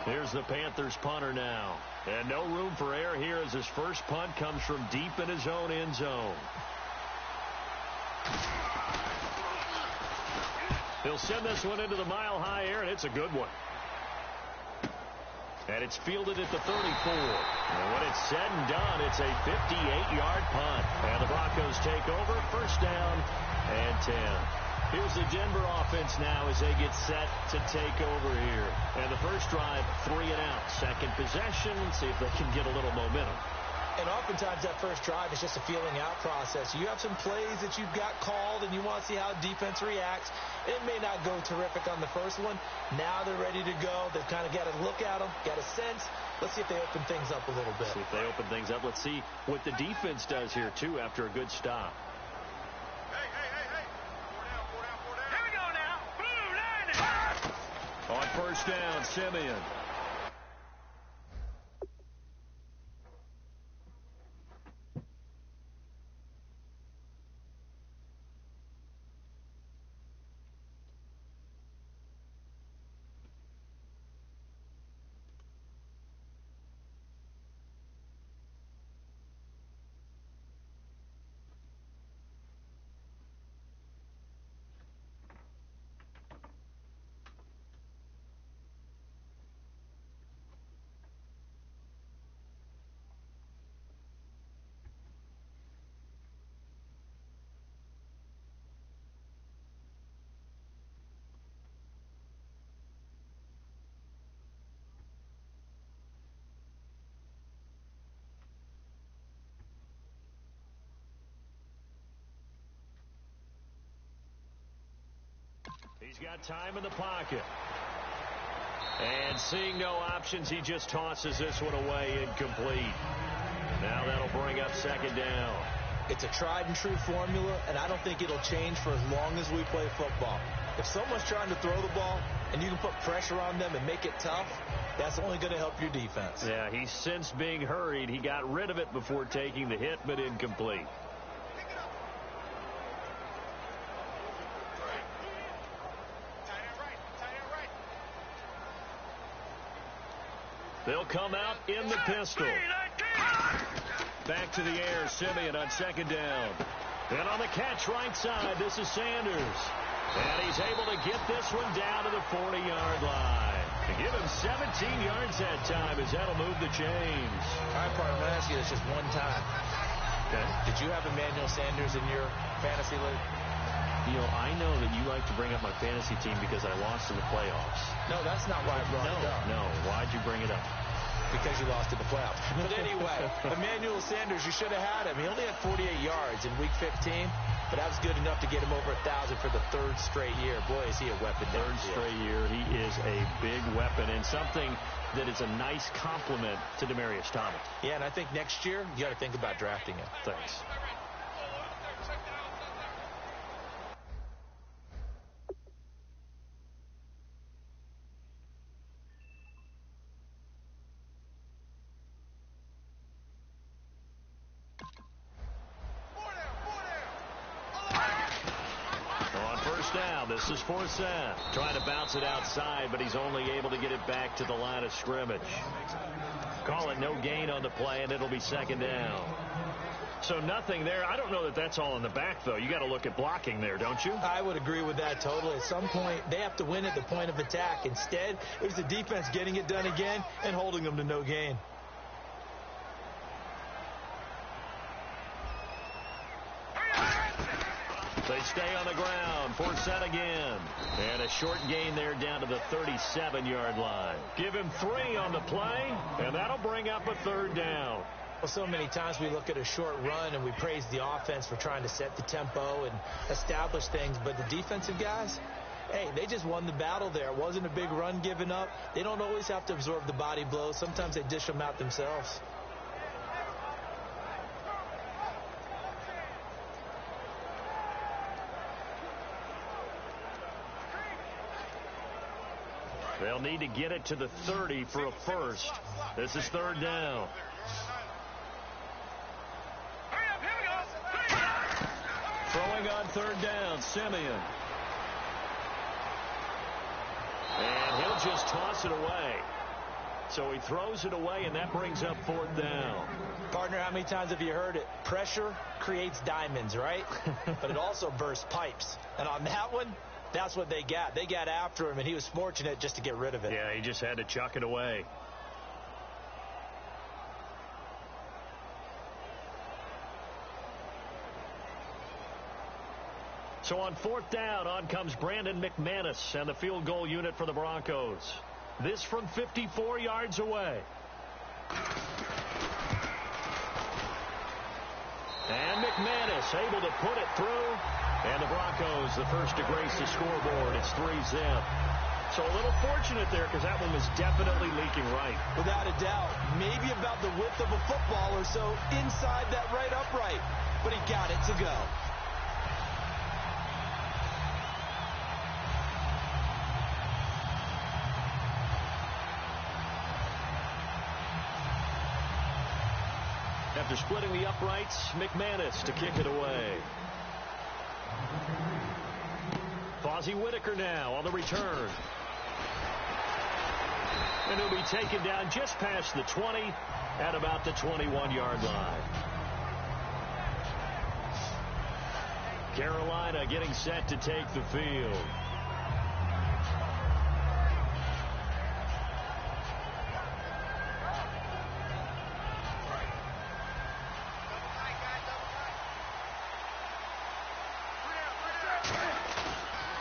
Here's the Panthers punter now. And no room for error here as his first punt comes from deep in his own end zone. He'll send this one into the mile-high air, and it's a good one. And it's fielded at the 34. And when it's said and done, it's a 58-yard punt. And the Broncos take over, first down and 10. Here's the Denver offense now as they get set to take over here. And the first drive, 3 and out. Second possession, see if they can get a little momentum. And oftentimes that first drive is just a feeling out process. You have some plays that you've got called and you want to see how defense reacts. It may not go terrific on the first one. Now they're ready to go. They've kind of got to look at them, got a sense. Let's see if they open things up a little bit. See if they open things up. Let's see what the defense does here, too, after a good stop. Hey. Four down. Here we go now. Blue line. On first down, Simeon. He's got time in the pocket. And seeing no options, he just tosses this one away incomplete. Now that'll bring up second down. It's a tried and true formula, and I don't think it'll change for as long as we play football. If someone's trying to throw the ball and you can put pressure on them and make it tough, that's only going to help your defense. Yeah, he sensed being hurried. He got rid of it before taking the hit, but incomplete. They'll come out in the pistol. Back to the air, Simeon on second down. And on the catch right side, this is Sanders. And he's able to get this one down to the 40-yard line. To give him 17 yards that time as that'll move the chains. All right, partner, I'm going to ask you this just one time. Okay. Did you have Emmanuel Sanders in your fantasy league? You know, I know that you like to bring up my fantasy team because I lost in the playoffs. No, that's not why I brought it up. No, why'd you bring it up? Because you lost in the playoffs. But anyway, Emmanuel Sanders, you should have had him. He only had 48 yards in Week 15, but that was good enough to get him over 1,000 for the third straight year. Boy, is he a weapon. Third straight year. He is a big weapon and something that is a nice compliment to Demaryius Thomas. Yeah, and I think next year you got to think about drafting him. Thanks. Down. This is Forsett trying to bounce it outside, but he's only able to get it back to the line of scrimmage. Call it no gain on the play, and it'll be second down. So nothing there. I don't know that that's all in the back, though. You got to look at blocking there, don't you? I would agree with that totally. At some point, they have to win at the point of attack. Instead, it was the defense getting it done again and holding them to no gain. They stay on the ground. Forsett again. And a short gain there down to the 37-yard line. Give him 3 on the play, and that'll bring up a third down. Well, so many times we look at a short run and we praise the offense for trying to set the tempo and establish things. But the defensive guys, hey, they just won the battle there. It wasn't a big run given up. They don't always have to absorb the body blows. Sometimes they dish them out themselves. They'll need to get it to the 30 for a first. This is third down. Throwing on third down, Simeon. And he'll just toss it away. So he throws it away, and that brings up 4th down. Partner, how many times have you heard it? Pressure creates diamonds, right? But it also bursts pipes. And on that one, that's what they got. They got after him, and he was fortunate just to get rid of it. Yeah, he just had to chuck it away. So on 4th down, on comes Brandon McManus and the field goal unit for the Broncos. This from 54 yards away. And McManus able to put it through. And the Broncos, the first to grace the scoreboard. It's 3-zip. So a little fortunate there because that one was definitely leaking right. Without a doubt. Maybe about the width of a football or so inside that right upright. But he got it to go. After splitting the uprights, McManus to kick it away. Fozzie Whitaker now on the return. And he'll be taken down just past the 20 at about the 21-yard line. Carolina getting set to take the field.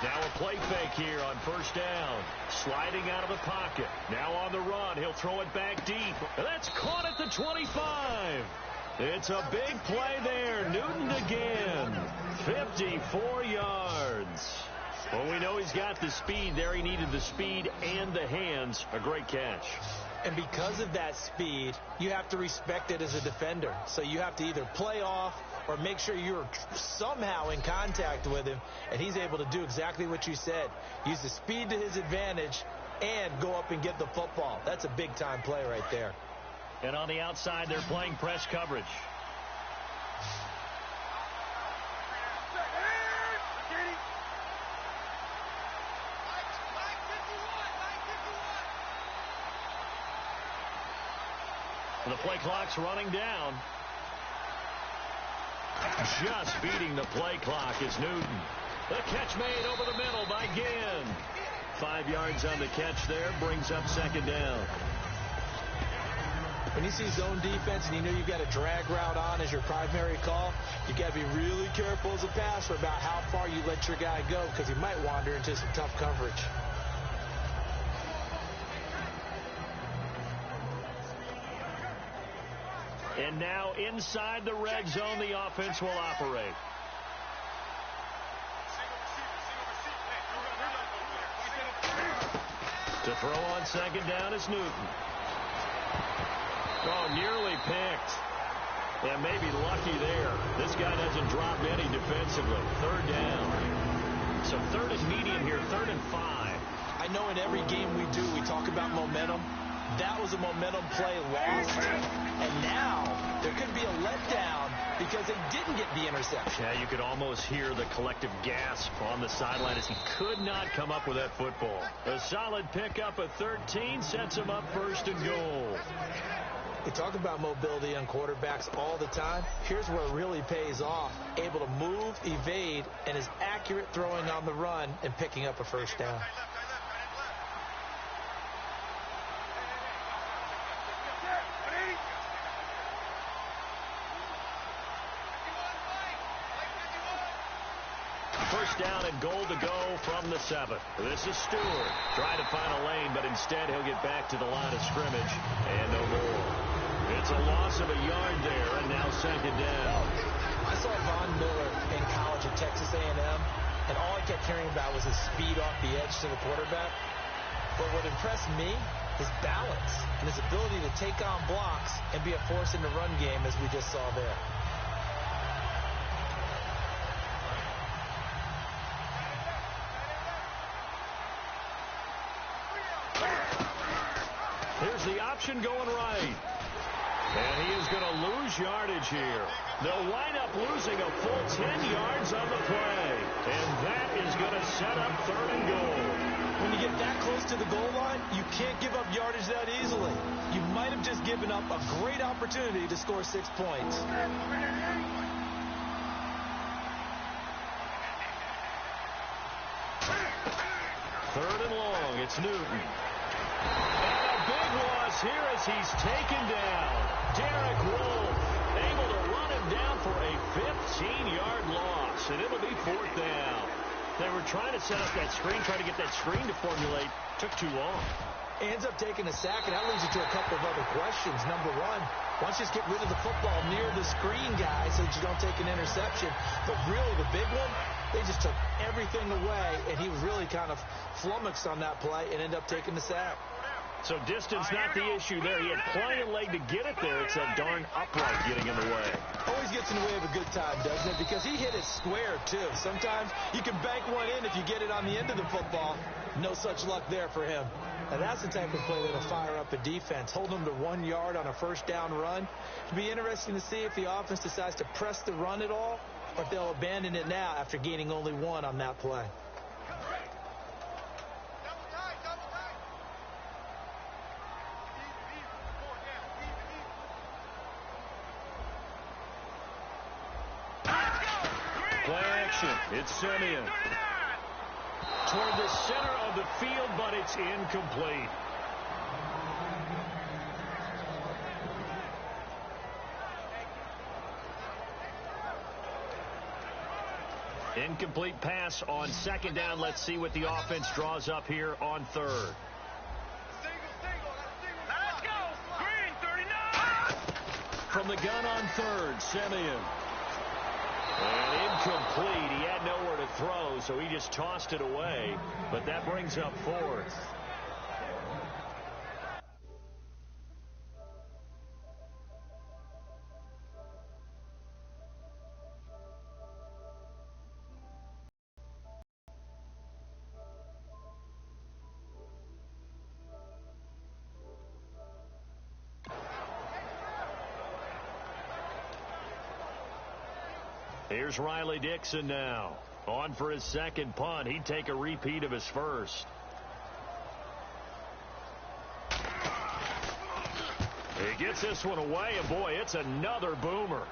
Now a play fake here on 1st down. Sliding out of the pocket. Now on the run. He'll throw it back deep. That's caught at the 25. It's a big play there. Newton again. 54 yards. Well, we know he's got the speed there. He needed the speed and the hands. A great catch. And because of that speed, you have to respect it as a defender. So you have to either play off or make sure you're somehow in contact with him, and he's able to do exactly what you said. Use the speed to his advantage and go up and get the football. That's a big-time play right there. And on the outside, they're playing press coverage. The play clock's running down. Just beating the play clock is Newton. The catch made over the middle by Ginn. 5 yards on the catch there, brings up 2nd down. When you see zone defense and you know you've got a drag route on as your primary call, you got to be really careful as a passer about how far you let your guy go because he might wander into some tough coverage. And now inside the red zone, the offense will operate. To throw on 2nd down is Newton. Oh, nearly picked. And maybe lucky there. This guy doesn't drop any defensively. 3rd down. So 3rd is medium here, 3rd and 5. I know in every game we do, we talk about momentum. That was a momentum play lost. And now there could be a letdown because they didn't get the interception. Yeah, you could almost hear the collective gasp on the sideline as he could not come up with that football. A solid pickup at 13 sets him up 1st and goal. We talk about mobility on quarterbacks all the time. Here's where it really pays off. Able to move, evade, and is accurate throwing on the run and picking up a 1st down. Down and goal to go from the 7. This is Stewart. Trying to find a lane, but instead he'll get back to the line of scrimmage and no more. It's a loss of a yard there, and now 2nd down. I saw Von Miller in college at Texas A&M, and all I kept hearing about was his speed off the edge to the quarterback. But what impressed me, his balance and his ability to take on blocks and be a force in the run game, as we just saw there. Here's the option going right. And he is going to lose yardage here. They'll wind up losing a full 10 yards on the play. And that is going to set up 3rd and goal. When you get that close to the goal line, you can't give up yardage that easily. You might have just given up a great opportunity to score 6 points. 3rd and long. It's Newton. And a big loss here as he's taken down. Derek Wolfe able to run him down for a 15-yard loss. And it'll be 4th down. They were trying to set up that screen, trying to get that screen to formulate. Took too long. Ends up taking a sack, and that leads you to a couple of other questions. Number one, why don't you just get rid of the football near the screen guy so that you don't take an interception? But really, the big one, they just took everything away, and he was really kind of flummoxed on that play and ended up taking the sack. So distance not the issue there. He had plenty of leg to get it there. It's that darn upright getting in the way. Always gets in the way of a good time, doesn't it? Because he hit it square, too. Sometimes you can bank one in if you get it on the end of the football. No such luck there for him. Now, that's the type of play that'll fire up a defense. Hold them to 1 yard on a 1st down run. It'll be interesting to see if the offense decides to press the run at all or if they'll abandon it now after gaining only 1 on that play. Play action. It's Simeon. Toward the center of the field, but it's incomplete. Incomplete pass on 2nd down. Let's see what the offense draws up here on 3rd. Let's go. Green, 39. From the gun on 3rd, Simeon. And incomplete. He had nowhere to throw, so he just tossed it away. But that brings up 4th. Here's Riley Dixon now. On for his 2nd punt. He'd take a repeat of his 1st. He gets this one away, and boy, it's another boomer.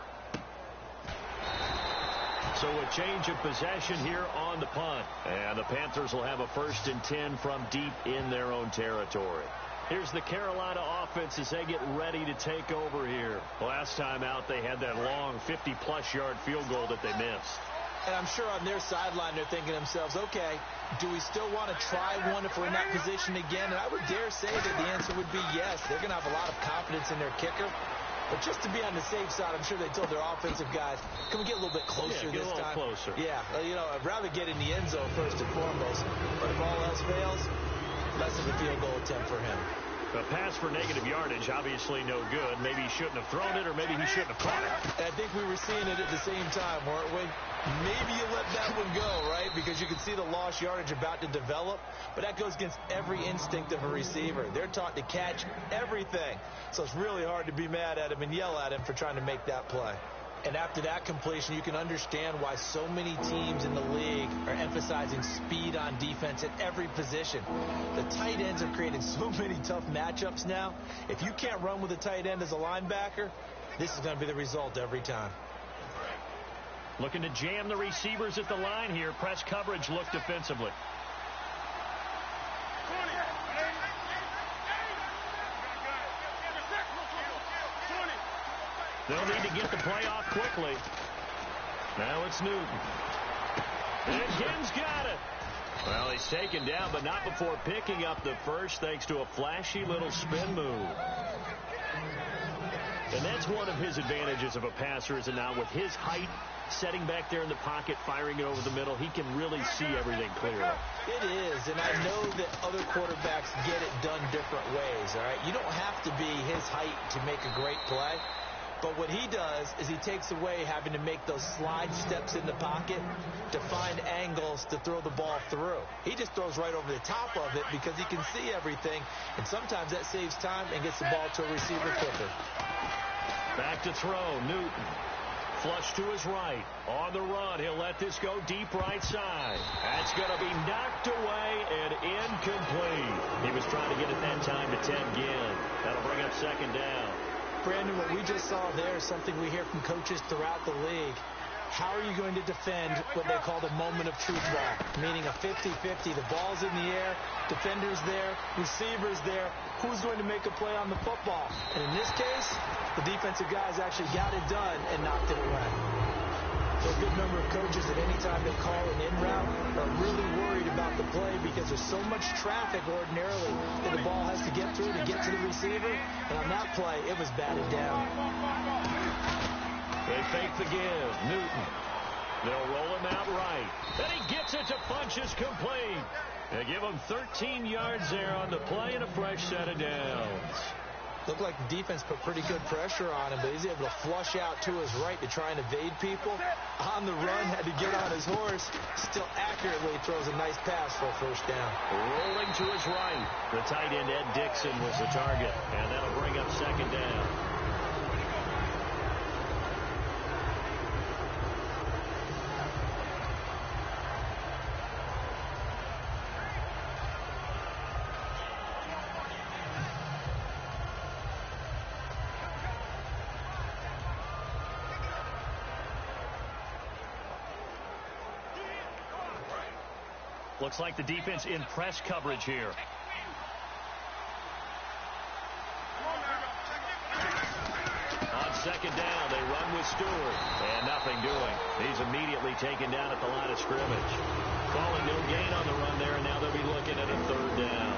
So a change of possession here on the punt. And the Panthers will have a 1st and 10 from deep in their own territory. Here's the Carolina offense as they get ready to take over here. Last time out, they had that long 50-plus yard field goal that they missed. And I'm sure on their sideline they're thinking to themselves, okay, do we still want to try one if we're in that position again? And I would dare say that the answer would be yes. They're going to have a lot of confidence in their kicker. But just to be on the safe side, I'm sure they told their offensive guys, can we get a little bit closer this time? Closer. Yeah, you know, I'd rather get in the end zone first and foremost. But if all else fails, less of a field goal attempt for him. A pass for negative yardage, obviously no good. Maybe he shouldn't have thrown it, or maybe he shouldn't have caught it. I think we were seeing it at the same time, weren't we? Maybe you let that one go, right? Because you can see the lost yardage about to develop. But that goes against every instinct of a receiver. They're taught to catch everything. So it's really hard to be mad at him and yell at him for trying to make that play. And after that completion, you can understand why so many teams in the league are emphasizing speed on defense at every position. The tight ends have created so many tough matchups now. If you can't run with a tight end as a linebacker, this is going to be the result every time. Looking to jam the receivers at the line here. Press coverage look defensively. They'll need to get the play off quickly. Now it's Newton. And Kim's got it. Well, he's taken down, but not before picking up the first thanks to a flashy little spin move. And that's one of his advantages of a passer, is it not? With his height, setting back there in the pocket, firing it over the middle, he can really see everything clearly. It is, and I know that other quarterbacks get it done different ways, all right? You don't have to be his height to make a great play. But what he does is he takes away having to make those slide steps in the pocket to find angles to throw the ball through. He just throws right over the top of it because he can see everything, and sometimes that saves time and gets the ball to a receiver quicker. Back to throw, Newton. Flush to his right. On the run, he'll let this go deep right side. That's going to be knocked away and incomplete. He was trying to get it that time to 10 again. That'll bring up second down. Brandon, what we just saw there is something we hear from coaches throughout the league. How are you going to defend what they call the moment of truth ball, meaning a 50-50. The ball's in the air, defender's there, receiver's there. Who's going to make a play on the football? And in this case, the defensive guys actually got it done and knocked it away. So a good number of coaches at any time they call an in route are really worried about the play because there's so much traffic ordinarily that the ball has to get through to get to the receiver. And on that play, it was batted down. They fake the give. Newton. They'll roll him out right. And he gets it to Funchess complete. They give him 13 yards there on the play and a fresh set of downs. Looked like the defense put pretty good pressure on him, but he's able to flush out to his right to try and evade people. On the run, had to get on his horse. Still accurately throws a nice pass for a first down. Rolling to his right. The tight end, Ed Dixon, was the target. And that'll bring up second down. Looks like the defense in press coverage here. On second down, they run with Stewart. And nothing doing. He's immediately taken down at the line of scrimmage. Calling no gain on the run there, and now they'll be looking at a third down.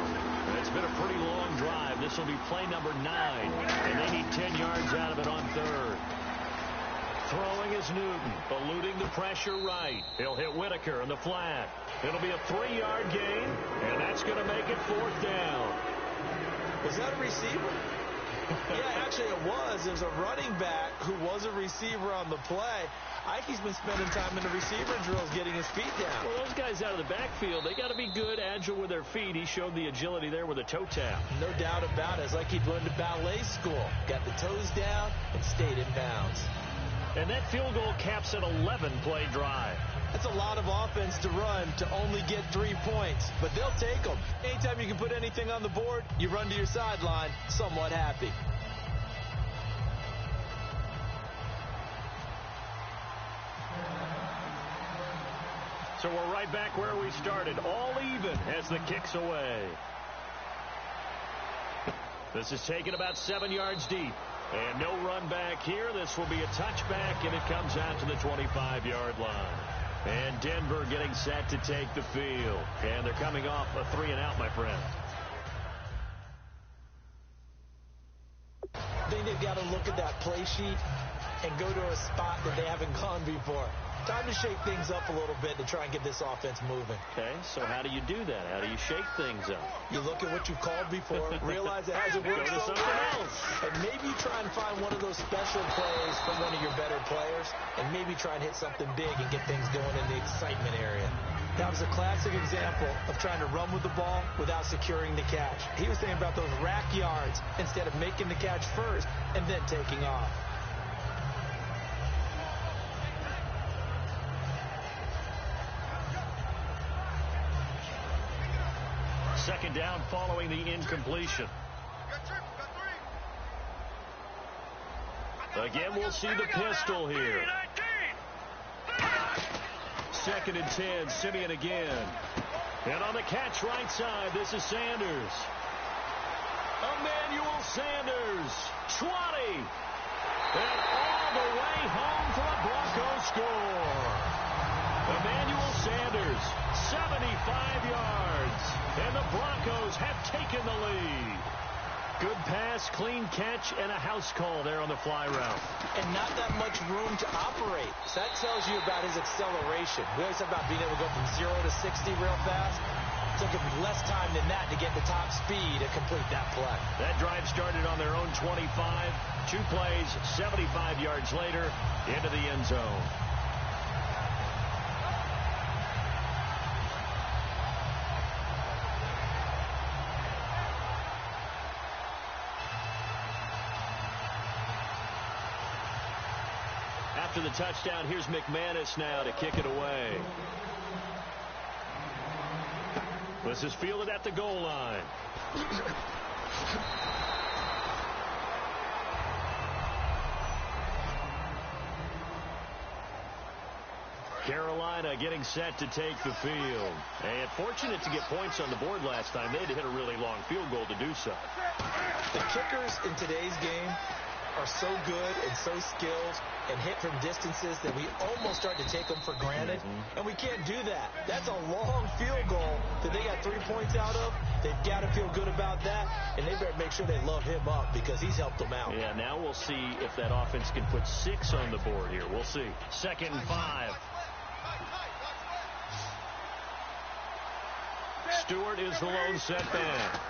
It's been a pretty long drive. This will be play number 9, and they need 10 yards out of it on third. Throwing is Newton, eluding the pressure right. He'll hit Whitaker in the flat. It'll be a 3-yard gain, and that's going to make it fourth down. Was that a receiver? Yeah, actually it was. There's a running back who was a receiver on the play. I think he's been spending time in the receiver drills getting his feet down. Well, those guys out of the backfield, they got to be good, agile with their feet. He showed the agility there with a toe tap. No doubt about it. It's like he'd learned to ballet school. Got the toes down and stayed in bounds. And that field goal caps an 11-play drive. That's a lot of offense to run to only get 3 points, but they'll take them. Anytime you can put anything on the board, you run to your sideline somewhat happy. So we're right back where we started, all even as the kick's away. This is taken about 7 yards deep. And no run back here. This will be a touchback, and it comes out to the 25-yard line. And Denver getting set to take the field. And they're coming off a 3-and-out, my friend. I think they've got to look at that play sheet and go to a spot that they haven't gone before. Time to shake things up a little bit to try and get this offense moving. Okay, so how do you do that? How do you shake things up? You look at what you've called before, realize it hasn't worked so something well. else. And maybe try and find one of those special plays from one of your better players, and maybe try and hit something big and get things going in the excitement area. That was a classic example of trying to run with the ball without securing the catch. He was thinking about those rack yards instead of making the catch first and then taking off. Second down following the incompletion. Again, we'll see the pistol here. Second and 10, Simeon again. And on the catch right side, this is Sanders. Emmanuel Sanders, 20. And all the way home for a Broncos score. Emmanuel Sanders, 75 yards. And the Broncos have taken the lead. Good pass, clean catch, and a house call there on the fly route. And not that much room to operate. So that tells you about his acceleration. We always talk about being able to go from 0 to 60 real fast. It took him less time than that to get the top speed to complete that play. That drive started on their own 25. 2 plays, 75 yards later, into the end zone. After the touchdown, here's McManus now to kick it away. This is fielded at the goal line. Carolina getting set to take the field. And fortunate to get points on the board last time. They had to hit a really long field goal to do so. The kickers in today's game are so good and so skilled and hit from distances that we almost start to take them for granted. And we can't do that. That's a long field goal that they got 3 points out of. They've got to feel good about that, and they better make sure they love him up because he's helped them out. Yeah, now we'll see if that offense can put 6 on the board here. We'll see. 2nd and 5. Stewart is the lone setback.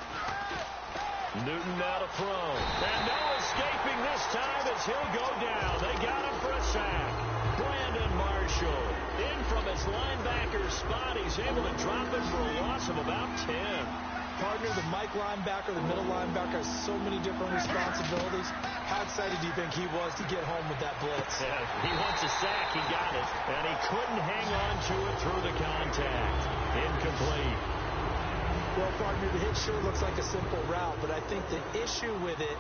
Newton now to throw. And no escaping this time as he'll go down. They got him for a sack. Brandon Marshall in from his linebacker's spot. He's able to drop it for a loss of about 10. Partner, the Mike linebacker, the middle linebacker has so many different responsibilities. How excited do you think he was to get home with that blitz? Yeah, he wants a sack. He got it. And he couldn't hang on to it through the contact. Incomplete. Well, partner, the hit sure looks like a simple route, but I think the issue with it,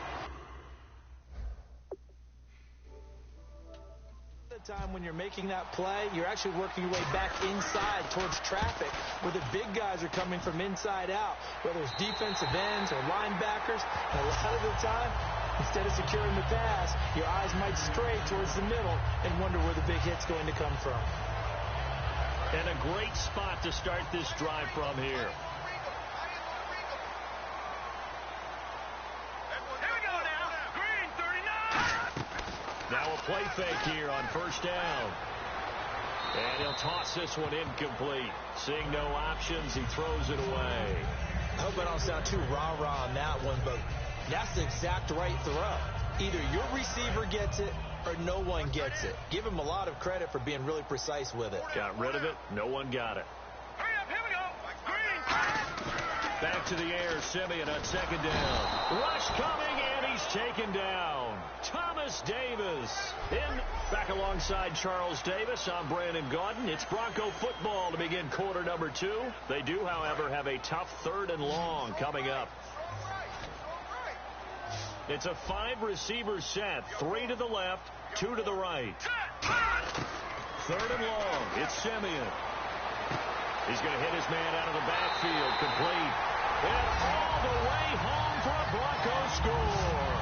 the time when you're making that play, you're actually working your way back inside towards traffic where the big guys are coming from inside out, whether it's defensive ends or linebackers. And a lot of the time, instead of securing the pass, your eyes might stray towards the middle and wonder where the big hit's going to come from. And a great spot to start this drive from here. Now a play fake here on first down. And he'll toss this one incomplete. Seeing no options, he throws it away. I hope I don't sound too rah-rah on that one, but that's the exact right throw. Either your receiver gets it or no one gets it. Give him a lot of credit for being really precise with it. Got rid of it. No one got it. Hurry up, here we go. Green. Back to the air, Simeon on 2nd down. Rush coming, and he's taken down. Thomas Davis in. Back alongside Charles Davis, I'm Brandon Gaudin. It's Bronco football to begin quarter number 2. They do, however, have a tough 3rd and long coming up. It's a 5-receiver set. 3 to the left, 2 to the right. 3rd and long. It's Simeon. He's going to hit his man out of the backfield. Complete. And all the way home for a Bronco score.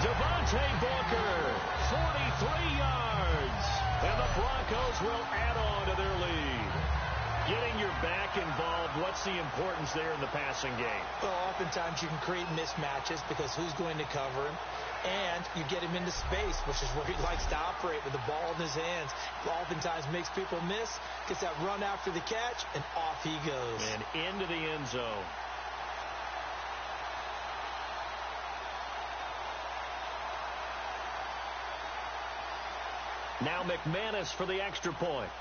Devontae Booker, 43 yards. And the Broncos will add on to their lead. Getting your back involved, what's the importance there in the passing game? Well, oftentimes you can create mismatches because who's going to cover him? And you get him into space, which is where he likes to operate with the ball in his hands. Oftentimes makes people miss, gets that run after the catch, and off he goes. And into the end zone. Now McManus for the extra point.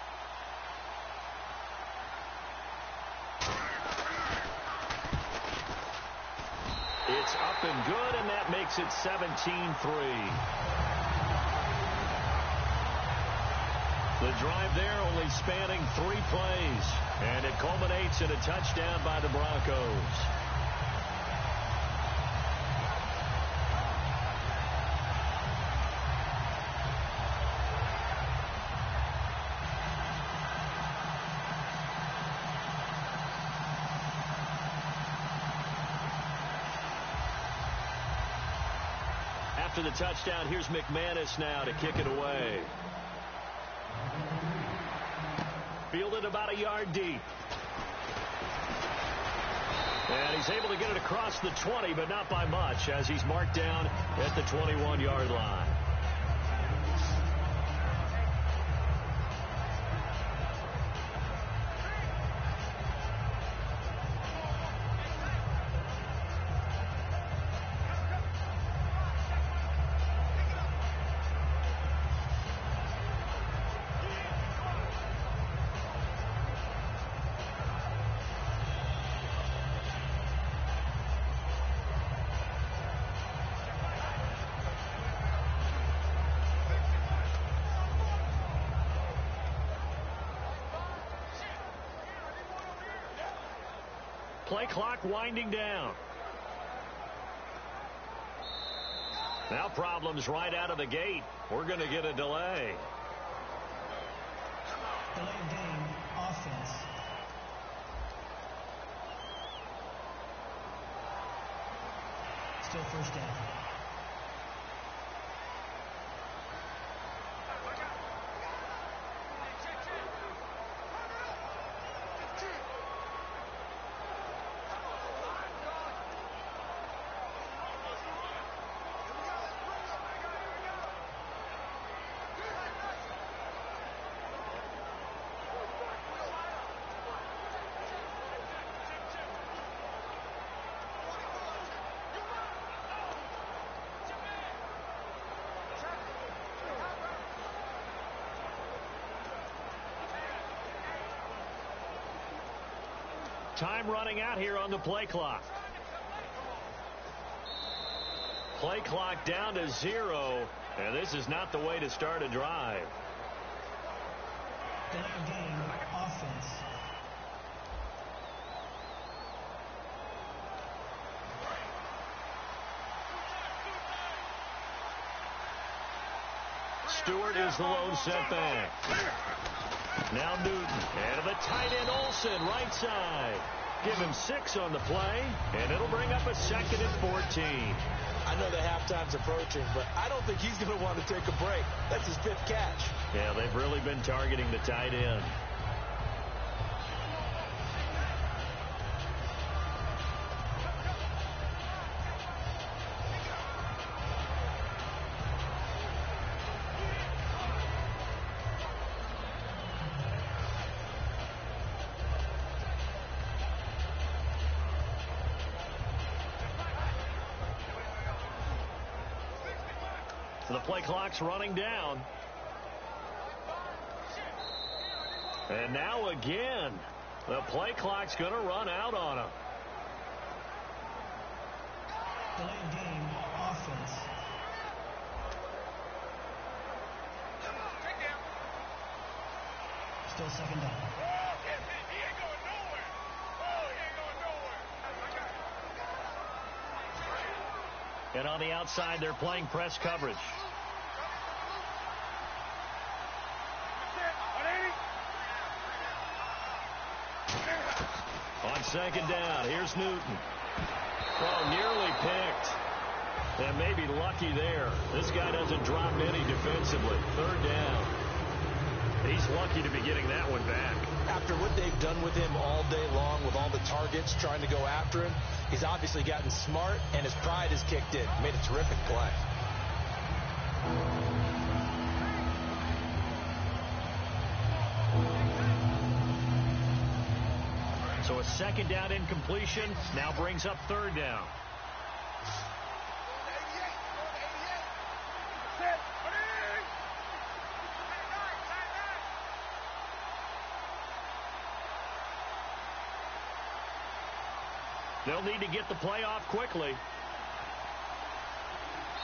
It's up and good, and that makes it 17-3. The drive there only spanning 3 plays, and it culminates in a touchdown by the Broncos. After the touchdown, here's McManus now to kick it away. Fielded about a yard deep. And he's able to get it across the 20, but not by much, as he's marked down at the 21-yard line. Play clock winding down. Now problems right out of the gate. We're going to get a delay. Delay of game, offense. Still first down. Time running out here on the play clock. Play clock down to 0, and this is not the way to start a drive. Delay of game, offense. Stewart is the lone setback. Now Newton, and the tight end Olsen, right side. Give him 6 on the play, and it'll bring up a 2nd and 14. I know the halftime's approaching, but I don't think he's going to want to take a break. That's his 5th catch. Yeah, they've really been targeting the tight end. The play clock's running down. And now again, the play clock's going to run out on him. Delay of game, offense. Still 2nd down. He ain't going nowhere. Oh, he ain't going nowhere. And on the outside, they're playing press coverage. On 2nd down, here's Newton. Oh, nearly picked. And maybe lucky there. This guy doesn't drop any defensively. 3rd down. He's lucky to be getting that one back. After what they've done with him all day long with all the targets trying to go after him, he's obviously gotten smart, and his pride has kicked in. Made a terrific play. So a 2nd down incompletion now brings up 3rd down. They'll need to get the play off quickly.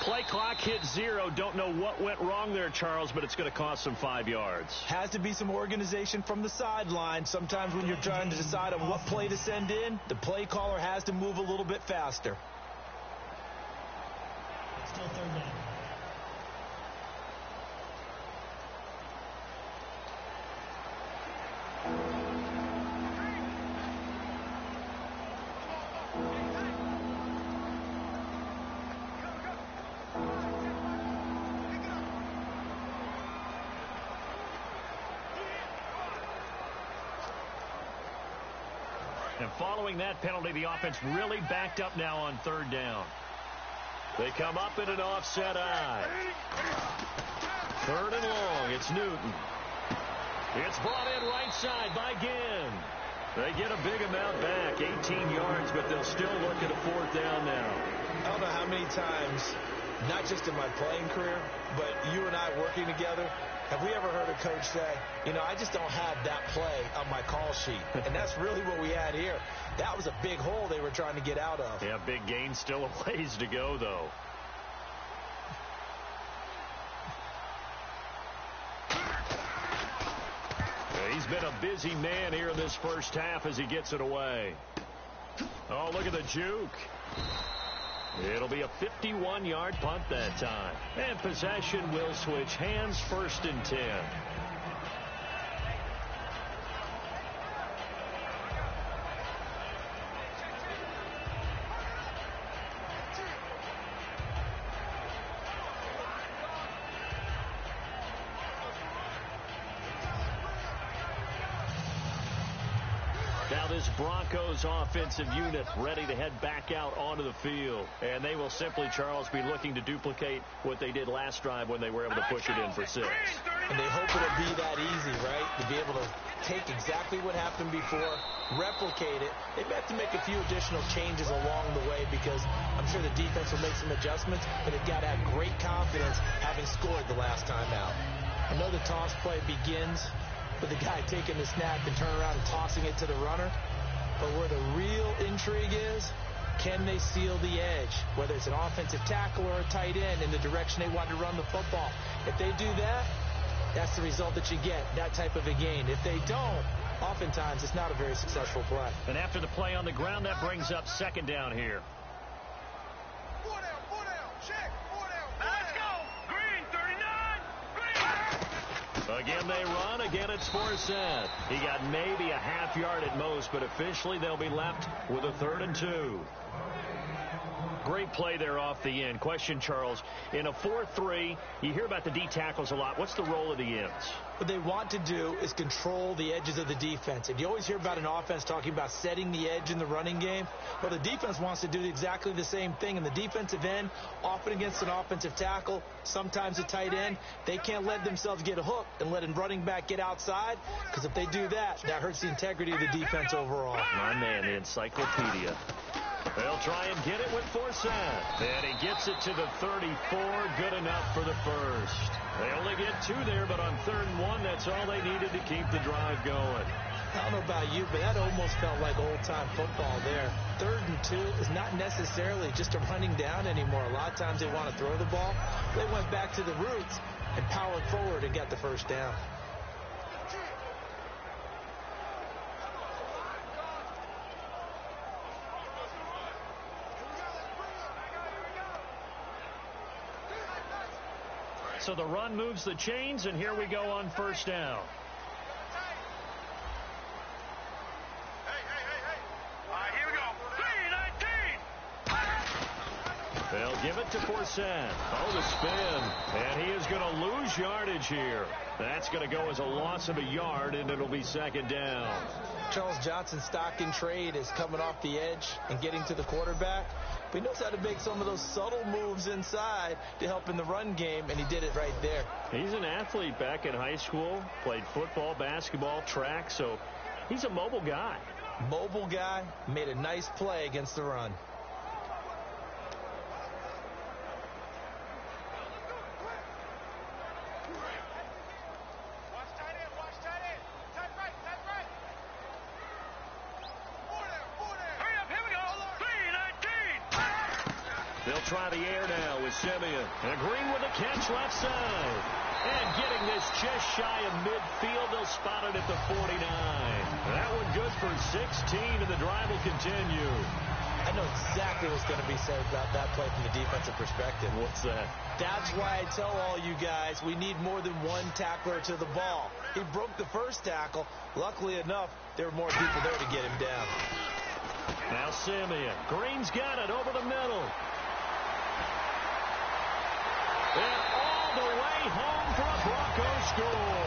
Play clock hit 0. Don't know what went wrong there, Charles, but it's going to cost them 5 yards. Has to be some organization from the sideline. Sometimes when you're trying to decide on what play to send in, the play caller has to move a little bit faster. Still 3rd down. And following that penalty, the offense really backed up now on 3rd down. They come up in an offset eye. 3rd and long. It's Newton. It's brought in right side by Ginn. They get a big amount back, 18 yards, but they'll still look at a 4th down now. I don't know how many times, not just in my playing career, but you and I working together, have we ever heard a coach say, you know, I just don't have that play on my call sheet. And that's really what we had here. That was a big hole they were trying to get out of. Yeah, big gain, still a ways to go, though. He's been a busy man here in this first half as he gets it away. Oh, look at the juke. It'll be a 51-yard punt that time. And possession will switch hands, 1st and 10. Now this Broncos offensive unit ready to head back out onto the field. And they will simply, Charles, be looking to duplicate what they did last drive when they were able to push it in for 6. And they hope it'll be that easy, right? To be able to take exactly what happened before, replicate it. They may have to make a few additional changes along the way because I'm sure the defense will make some adjustments, but they've got to have great confidence having scored the last time out. I know the toss play begins with the guy taking the snap and turning around and tossing it to the runner. But where the real intrigue is, can they seal the edge, whether it's an offensive tackle or a tight end in the direction they want to run the football? If they do that, that's the result that you get, that type of a gain. If they don't, oftentimes it's not a very successful play. And after the play on the ground, that brings up 2nd down here. 4 down, check, 4 down. Let's go. Green, 39. Again, they run. Again, it's Forsett. He got maybe a half yard at most, but officially they'll be left with a 3rd and 2. Great play there off the end. Question, Charles, in a 4-3, you hear about the D tackles a lot. What's the role of the ends? What they want to do is control the edges of the defense. And you always hear about an offense talking about setting the edge in the running game. Well, the defense wants to do exactly the same thing. And the defensive end, often against an offensive tackle, sometimes a tight end, they can't let themselves get hooked and let a running back get outside. Because if they do that, that hurts the integrity of the defense overall. My man, the encyclopedia. They'll try and get it with Forsett. And he gets it to the 34. Good enough for the 1st. They only get 2 there, but on 3rd and 1, that's all they needed to keep the drive going. I don't know about you, but that almost felt like old-time football there. 3rd and 2 is not necessarily just a running down anymore. A lot of times they want to throw the ball. They went back to the roots and powered forward and got the 1st down. So the run moves the chains, and here we go on 1st down. Hey. All right, here we go. 3-19. They'll give it to Forsett. Oh, the spin. And he is going to lose yardage here. That's going to go as a loss of a yard, and it'll be 2nd down. Charles Johnson's stock in trade is coming off the edge and getting to the quarterback. But he knows how to make some of those subtle moves inside to help in the run game, and he did it right there. He's an athlete back in high school, played football, basketball, track, so he's a mobile guy. Mobile guy, made a nice play against the run. Watch tight end. Tight right. 4 down. Hurry up, here we go. 3-19. They'll try the air now with Simeon. And Green with a catch left side. And getting this just shy of midfield, they'll spot it at the 49. That one good for 16, and the drive will continue. I know exactly what's going to be said about that play from the defensive perspective. What's that? That's why I tell all you guys we need more than one tackler to the ball. He broke the 1st tackle. Luckily enough, there were more people there to get him down. Now Simeon. Green's got it over the middle. And all the way home for a Broncos score.